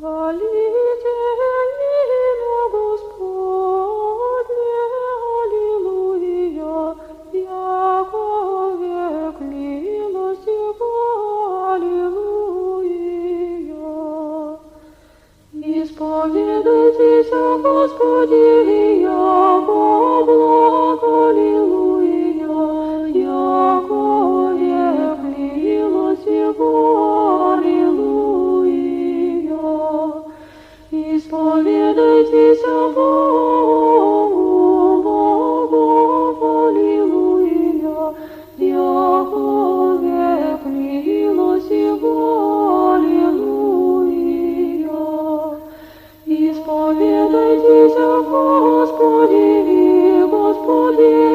Хвалите имя Господне, аллилуйя, яко век милость Его, аллилуйя. Исповедайтесь о Господе, яко благ, аллилуйя, яко век милость Его, аллилуйя. Исповедайтесь о Богу, аллилуйя, яко век милость Его, аллилуйя. Исповедайтесь о Господе, Господе,